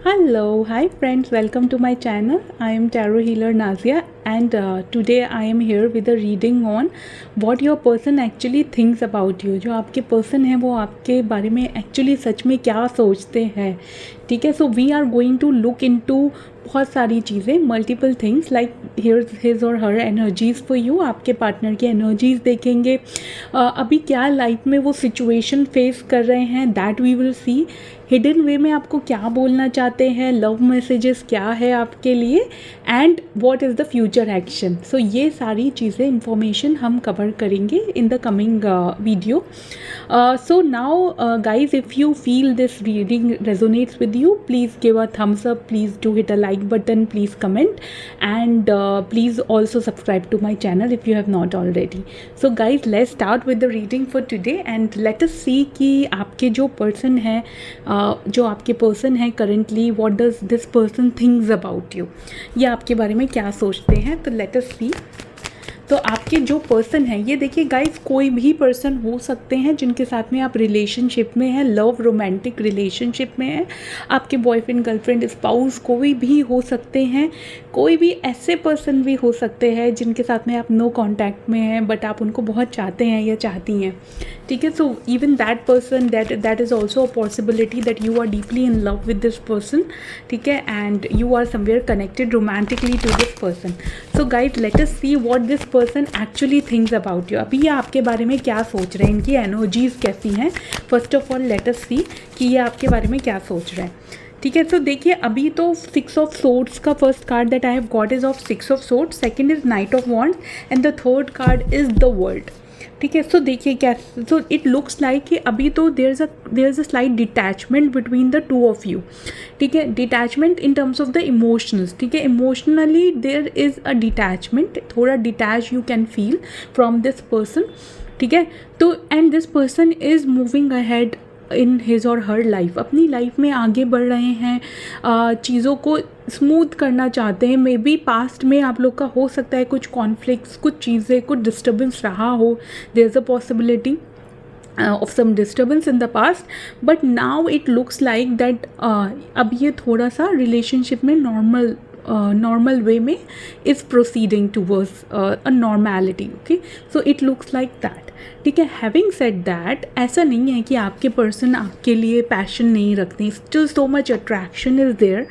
Hello, hi friends, welcome to my channel. I am tarot healer Nazia and today I am here with a reading on what your person actually thinks about you. जो आपके person है वो आपके बारे में actually सच में क्या सोचते हैं, ठीक है. So we are going to look into बहुत सारी चीज़ें, मल्टीपल थिंग्स लाइक हिज और हर एनर्जीज़ फॉर यू. आपके पार्टनर की एनर्जीज़ देखेंगे, अभी क्या लाइफ में वो सिचुएशन फेस कर रहे हैं, that we will see. Hidden way में आपको क्या बोलना चाहते हैं, लव मैसेजेस क्या है आपके लिए, and what is the future action. So ये सारी चीज़ें इंफॉर्मेशन हम कवर करेंगे in the coming video. So now guys, if you feel this reading resonates with you, please give a thumbs up, please do hit a like button, please comment, and please also subscribe to my channel if you have not already. So guys, let's start with the reading for today and let us see कि आपके जो person है, जो आपके person है currently, what does this person thinks about you, ये आपके बारे में क्या सोचते हैं. तो let us see. तो आपके जो पर्सन है, ये देखिए गाइस, कोई भी पर्सन हो सकते हैं जिनके साथ में आप रिलेशनशिप में हैं, लव रोमांटिक रिलेशनशिप में हैं. आपके बॉयफ्रेंड, गर्लफ्रेंड, स्पाउस कोई भी हो सकते हैं. कोई भी ऐसे पर्सन भी हो सकते हैं जिनके साथ में आप नो कांटेक्ट में हैं बट आप उनको बहुत चाहते हैं या चाहती हैं, ठीक है. So even that person, that is also a possibility that you are deeply in love with this person, ठीक है, and you are somewhere connected romantically to this person. So guys, let us see what this person actually thinks about you. अभी ये आपके बारे में क्या सोच रहे हैं, इनकी एनर्जीज कैसी हैं. First of all let us see कि ये आपके बारे में क्या सोच रहे हैं, ठीक है. तो देखिए, अभी तो 6 ऑफ सोर्ड्स का first card that I have got is of 6 of swords, second is night of wands and the third card is the world, ठीक है. सो देखिए क्या, सो इट लुक्स लाइक कि अभी तो there is a slight detachment between the two of you, ठीक है. Detachment in terms of the emotions, ठीक है. Emotionally there is a detachment, थोड़ा detach you can feel from this person, ठीक है. तो and this person is moving ahead in his और her life, अपनी लाइफ में आगे बढ़ रहे हैं, चीज़ों को स्मूथ करना चाहते हैं. मे बी पास्ट में आप लोग का हो सकता है कुछ कॉन्फ्लिक्ट्स, कुछ चीज़ें, कुछ डिस्टर्बेंस रहा हो. There is a possibility of some disturbance in the past, but now it looks like that अब ये थोड़ा सा relationship में normal way में is proceeding towards a normality, okay. So it looks like that, ठीक है. हैविंग सेड दैट, ऐसा नहीं है कि आपके पर्सन आपके लिए पैशन नहीं रखते. Still so much attraction is there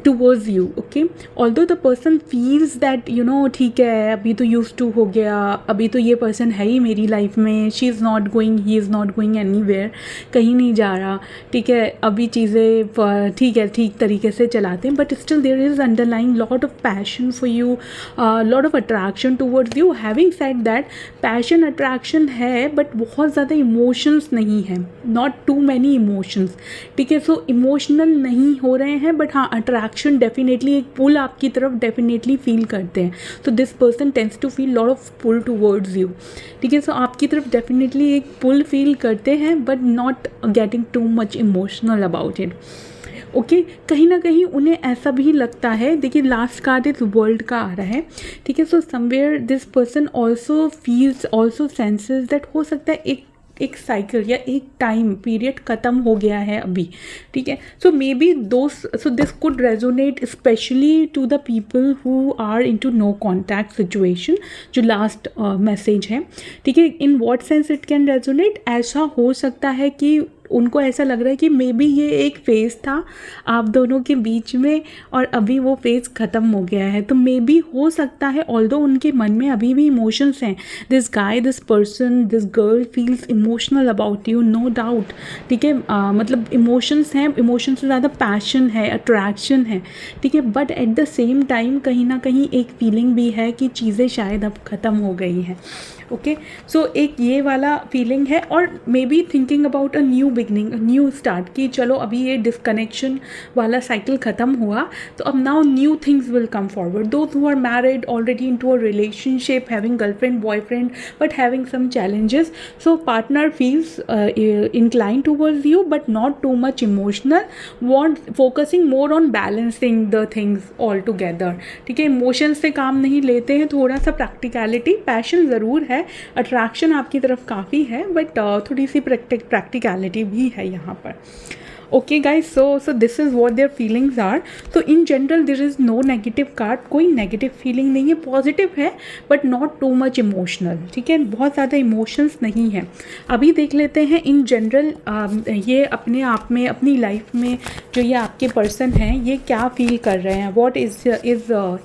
towards you, okay. Although the person feels that you know, ठीक है, अभी तो यूज टू हो गया, अभी तो ये पर्सन है ही मेरी लाइफ में, she is not going, he is not going anywhere, कहीं नहीं जा रहा, ठीक है. अभी चीज़ें ठीक है, ठीक तरीके से चलाते हैं, but still there is underlying lot of passion for you, lot of attraction towards you. Having said that, passion attraction है बट बहुत ज़्यादा इमोशंस नहीं है, नॉट टू मैनी इमोशंस, ठीक है. सो इमोशनल नहीं हो रहे हैं बट हाँ, अट्रैक्शन डेफिनेटली, एक पुल आपकी तरफ डेफिनेटली फील करते हैं. So this person tends to feel lot of pull towards you, ठीक है. सो आपकी तरफ डेफिनेटली एक पुल फील करते हैं but not getting to much emotional about it, okay. कहीं ना कहीं उन्हें ऐसा भी लगता है, देखिए लास्ट कार्ड इस वर्ल्ड का आ रहा है, ठीक है. So somewhere this person also feels, also senses that हो सकता है एक साइकिल या एक टाइम पीरियड ख़त्म हो गया है अभी, ठीक है. So maybe so this could resonate specially to the people who are into no contact situation, जो लास्ट मैसेज है, ठीक है. In what sense it can resonate, ऐसा हो सकता है कि उनको ऐसा लग रहा है कि मे बी ये एक फ़ेज़ था आप दोनों के बीच में और अभी वो फेज़ ख़त्म हो गया है. तो मे बी हो सकता है, ऑल्दो उनके मन में अभी भी इमोशंस हैं, this guy, this person, this girl feels emotional about you, no doubt, ठीक है. मतलब इमोशंस हैं, इमोशन से ज़्यादा पैशन है, अट्रैक्शन है, ठीक है. But at the same time कहीं ना कहीं एक फीलिंग भी है कि चीज़ें शायद अब ख़त्म हो गई हैं, ओके. सो एक ये वाला फीलिंग है, और may be thinking about a new beginning, new start, कि चलो अभी ये डिस्कनेक्शन वाला साइकिल ख़त्म हुआ तो अब now new things will come forward. Those who are married already in to a relationship, having girlfriend, boyfriend, but having some challenges, so partner feels inclined towards you but not too much emotional, focusing more on balancing the things all together, ठीक है. Emotions से काम नहीं लेते हैं, थोड़ा सा practicality, passion ज़रूर है, अट्रैक्शन आपकी तरफ काफ़ी है, बट थोड़ी सी प्रैक्टिकलिटी भी है यहाँ पर, okay guys, so this is what their feelings are. तो in general there is no negative card, कोई नेगेटिव फीलिंग नहीं है, पॉजिटिव है but not too much emotional. ठीक है, बहुत ज़्यादा इमोशंस नहीं है. अभी देख लेते हैं इन जनरल ये अपने आप में, अपनी लाइफ में जो ये आपके पर्सन हैं ये क्या फील कर रहे हैं. वॉट इज़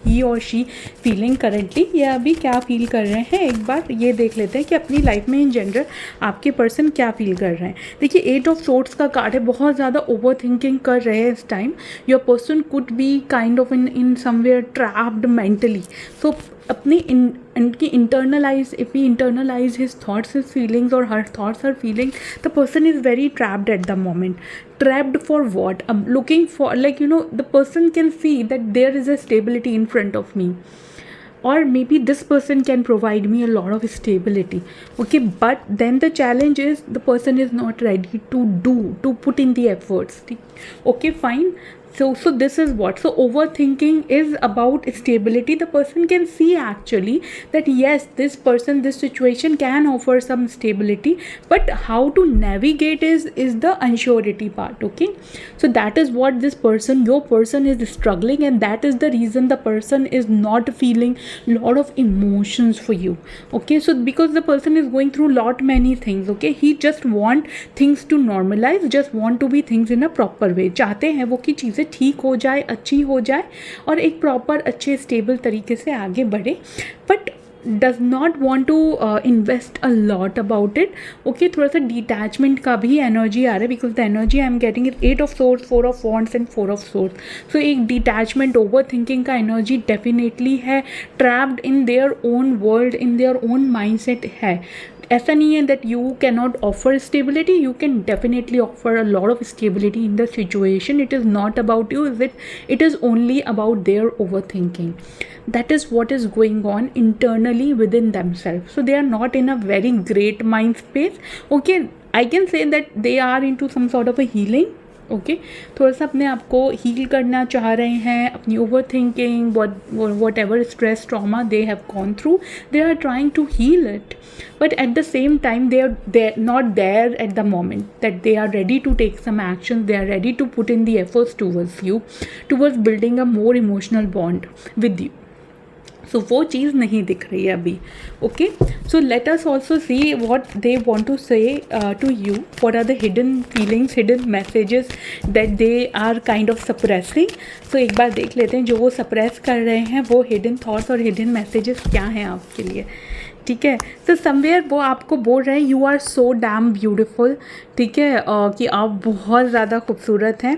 ही और शी फीलिंग करेंटली, ये अभी क्या फील कर रहे हैं. एक बार ये देख लेते हैं कि अपनी लाइफ में इन जनरल आपके पर्सन क्या फील कर रहे हैं. देखिए, 8 ऑफ सोर्ड्स का कार्ड है. बहुत ज़्यादा ओवर थिंकिंग कर रहे हैं इस time. Your person could be kind of in somewhere trapped mentally. So अपनी इनकी internalise, if we internalise his thoughts, his feelings और her thoughts, her feeling, the person is very trapped at the moment. Trapped for what? Looking for, like, you know, the person can see that there is a stability in front of me, or maybe this person can provide me a lot of stability. Okay, but then the challenge is the person is not ready to put in the efforts. Okay, fine. So this is what, so overthinking is about stability. The person can see actually that yes, this person, this situation can offer some stability, but how to navigate is the unsurety part. Okay, so that is what this person, your person, is struggling, and that is the reason the person is not feeling lot of emotions for you. Okay, so because the person is going through many things. Okay, he just want things to normalize, just want to be things in a proper way. चाहते हैं वो कि चीज़ें ठीक हो जाए, अच्छी हो जाए और एक प्रॉपर अच्छे स्टेबल तरीके से आगे बढ़े, but does not want to invest a lot about it. Okay, थोड़ा सा डिटैचमेंट का भी एनर्जी आ रहा है, because the energy I am getting is 8 of swords, 4 of wands and 4 of swords. So एक डिटैचमेंट, ओवर थिंकिंग का energy definitely है. Trapped in their own world, in their own mindset है. ऐसा नहीं है that you can not offer stability, you can definitely offer a lot of stability in the situation. It is not about you, it is only about their overthinking. That is what is going on internally within themselves. So they are not in a very great mind space. Okay, I can say that they are into some sort of a healing. Okay, थोड़ा सा अपने आप को heal करना चाह रहे हैं, अपनी overthinking, whatever stress, trauma they have gone through, they are trying to heal it, but at the same time they are not there at the moment that they are ready to take some actions, they are ready to put in the efforts towards you, towards building a more emotional bond with you. So वो चीज़ नहीं दिख रही है अभी. Okay, so let us also see what they want to say to you. What are the hidden feelings, hidden messages that they are kind of suppressing. So एक बार देख लेते हैं जो वो सप्रेस कर रहे हैं, वो हिडन थॉट्स और हिडन मैसेजेस क्या हैं आपके लिए. ठीक है, तो समवेयर वो आपको बोल रहे हैं you are so damn beautiful. ठीक है, कि आप बहुत ज़्यादा खूबसूरत हैं.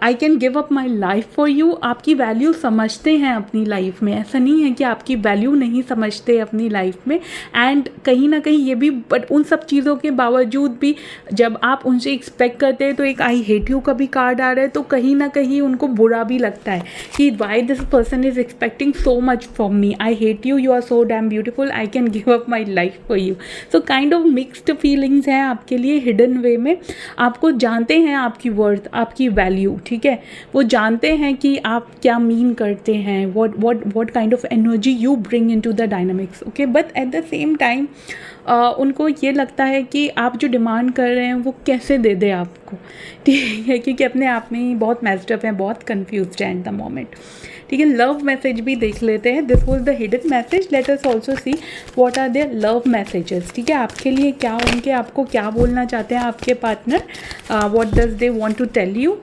I can give up my life for you. आपकी वैल्यू समझते हैं अपनी लाइफ में, ऐसा नहीं है कि आपकी वैल्यू नहीं समझते अपनी लाइफ में. एंड कहीं ना कहीं ये भी, बट उन सब चीज़ों के बावजूद भी जब आप उनसे एक्सपेक्ट करते हैं तो एक आई हेट यू का भी कार्ड आ रहा है, तो कहीं ना कहीं उनको बुरा भी लगता है कि why this person is expecting so much from me. I hate you, you are so damn beautiful, I can give up my life for you. So kind of mixed feelings हैं आपके लिए. हिडन वे में आपको जानते हैं आपकी worth, आपकी value. ठीक है, वो जानते हैं कि आप क्या मीन करते हैं, what kind of energy you bring into the dynamics. Okay, but at the same time उनको ये लगता है कि आप जो डिमांड कर रहे हैं वो कैसे दे दे आपको. ठीक है, क्योंकि अपने आप में ही बहुत मैस्ड अप हैं, बहुत कन्फ्यूज्ड हैं एट द मोमेंट. ठीक है, लव मैसेज भी देख लेते हैं. This was the hidden message. Let us also see what are their love messages. ठीक है, आपके लिए क्या, उनके आपको क्या बोलना चाहते हैं आपके partner. What does they want to tell you.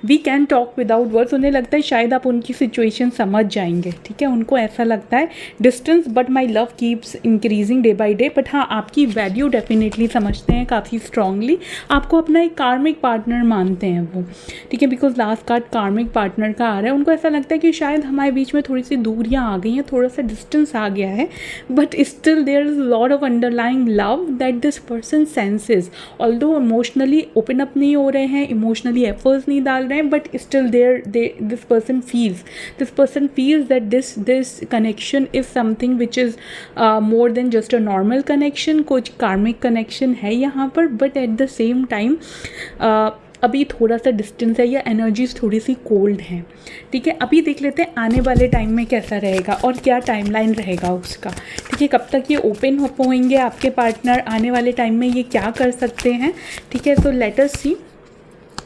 We can talk without words. उन्हें लगता है शायद आप उनकी सिचुएशन समझ जाएंगे. ठीक है, उनको ऐसा लगता है. Distance but my love keeps increasing day by day. But हाँ, आपकी वैल्यू डेफिनेटली समझते हैं काफ़ी स्ट्रांगली. आपको अपना एक कार्मिक पार्टनर मानते हैं वो. ठीक है, बिकॉज लास्ट कार्ड कार्मिक पार्टनर का आ रहा है. उनको ऐसा लगता है कि शायद हमारे बीच में थोड़ी सी दूरियाँ आ गई हैं, थोड़ा सा डिस्टेंस आ गया है, but still there is lot of underlying love that this person senses. Although emotionally open up नहीं हो रहे हैं, इमोशनली एफर्ट्स नहीं डाल रहे हैं, but still this person feels that this connection is something which is more than just a normal connection. कुछ karmic connection है यहाँ पर, but at the same time अभी थोड़ा सा डिस्टेंस है या एनर्जीज थोड़ी सी कोल्ड हैं. ठीक है, अभी देख लेते हैं आने वाले टाइम में कैसा रहेगा और क्या टाइमलाइन रहेगा उसका. ठीक है, कब तक ये ओपन होंगे आपके पार्टनर, आने वाले टाइम में ये क्या कर सकते हैं. ठीक है, तो लेट अस सी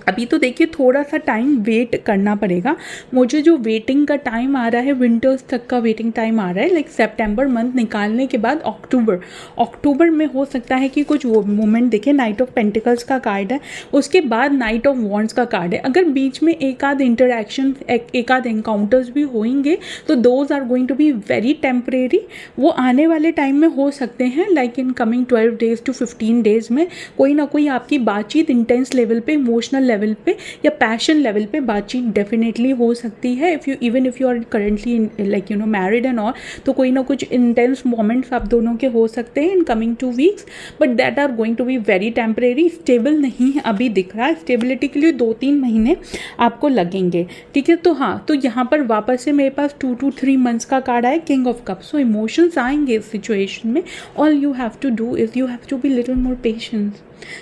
अभी तो देखिए थोड़ा सा टाइम वेट करना पड़ेगा। मुझे जो वेटिंग का टाइम आ रहा है, विंटर्स तक का वेटिंग टाइम आ रहा है, लाइक सितंबर मंथ निकालने के बाद अक्टूबर में हो सकता है कि कुछ वो मोमेंट देखिए। नाइट ऑफ पेंटिकल्स का कार्ड है, उसके बाद नाइट ऑफ वॉन्ड्स का कार्ड है। अगर बीच में एक आध इंटरेक्शन, एक आध एनकाउंटर्स भी होंगे तो those are going to be very temporary. वो आने वाले टाइम में हो सकते हैं, like in coming 12 days to 15 days में कोई ना कोई आपकी बातचीत इंटेंस लेवल पे, इमोशनल लेवल पे या पैशन लेवल पे बातचीत डेफिनेटली हो सकती है। Even if you are currently like married and all, तो कोई ना कुछ इंटेंस मोमेंट्स आप दोनों के हो सकते हैं in coming 2 weeks, but that are going to be very temporary. Stable नहीं है अभी दिख रहा है, स्टेबिलिटी के लिए 2-3 महीने आपको लगेंगे, ठीक है। तो हाँ, तो यहाँ पर वापस से मेरे पास 2 to 3 मंथ्स का कार्ड आया, king of cups. So emotions आएंगे इस सिचुएशन में। All you have to do is you have to be little more patience,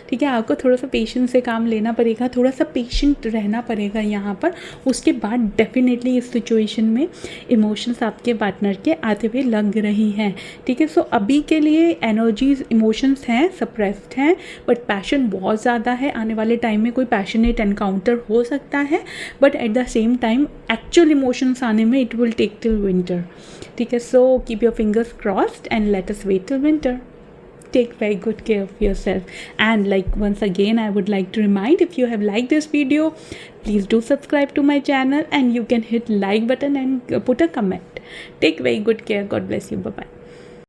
ठीक है। आपको थोड़ा सा पेशेंस से काम लेना पड़ेगा, थोड़ा सा पेशेंट रहना पड़ेगा यहाँ पर। उसके बाद डेफिनेटली इस सिचुएशन में इमोशंस आपके पार्टनर के आते हुए लग रही हैं, ठीक है। सो अभी के लिए एनर्जीज, इमोशंस हैं, सप्रेस्ड हैं, बट पैशन बहुत ज़्यादा है। आने वाले टाइम में कोई पैशनेट एनकाउंटर हो सकता है, but at the same time actual emotions आने में it will take till winter, ठीक है। So keep your fingers crossed and let us wait till winter. Take very good care of yourself. And like once again I would like to remind, if you have liked this video, please do subscribe to my channel and you can hit like button and put a comment. Take very good care. God bless you. Bye bye.